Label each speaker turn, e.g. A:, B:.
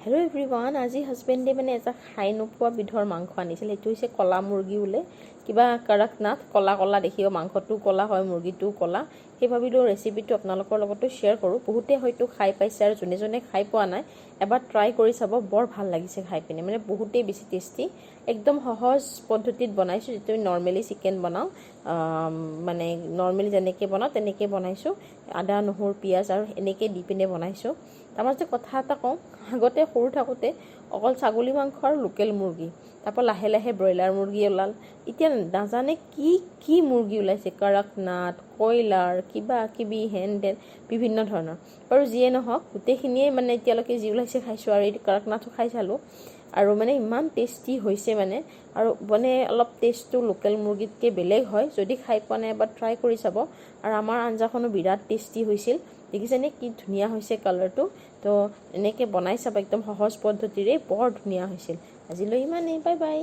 A: Hello' everyone, আজি হাজবেণ্ডে মানে এটা খাই নোপোৱা বিধৰ মাংস আনিছিল। সেইটো হৈছে কলা মুৰ্গী বোলে, কিবা কৰকনাথ, কলা কলা দেখিব, মাংসটো কলা হয়, মুৰ্গীটোও কলা। সেই ভাবিলোঁ ৰেচিপিটো আপোনালোকৰ লগতো শ্বেয়াৰ কৰোঁ। বহুতে হয়তো খাই পাইছে আৰু যোনে যোনে খাই পোৱা নাই এবাৰ ট্ৰাই কৰি চাব, বৰ ভাল লাগিছে খাই পিনে, মানে বহুতেই বেছি টেষ্টি। একদম সহজ পদ্ধতিত বনাইছোঁ, যিটো আমি নৰ্মেলি চিকেন বনাওঁ, মানে নৰ্মেলি যেনেকৈ বনাওঁ তেনেকৈ বনাইছোঁ। আদা নহৰু পিঁয়াজ আৰু এনেকৈ দি পিনে বনাইছোঁ। তাৰমাজতে কথা এটা কওঁ, আগতে সৰু থাকোঁতে অকল ছাগলী মাংস আৰু লোকেল মুৰ্গী, তাৰপৰা লাহে লাহে ব্ৰইলাৰ মুৰ্গী ওলাল। এতিয়া নাজানে কি কি মুৰ্গী ওলাইছে, কৰকনাথ, কয়লাৰ, কিবা কিবি হেন দেন বিভিন্ন ধৰণৰ। বাৰু যিয়ে নহওক, গোটেইখিনিয়ে মানে এতিয়ালৈকে যি ওলাইছে খাইছোঁ, আৰু এই কৰকনাথো খাই চালোঁ, আৰু মানে ইমান টেষ্টি হৈছে মানে, আৰু মানে অলপ টেষ্টটো লোকেল মুৰ্গীতকৈ বেলেগ হয়। যদি খাই পোৱা নাই এবাৰ ট্ৰাই কৰি চাব। আৰু আমাৰ আঞ্জাখনো বিৰাট টেষ্টি হৈছিল, দেখিছেনে কি ধুনীয়া হৈছে কালাৰটো। তো এনেকৈ বনাই চাব, একদম সহজ পদ্ধতিৰে বৰ ধুনীয়া হৈছিল। আজিলৈ ইমানেই, বাই বাই।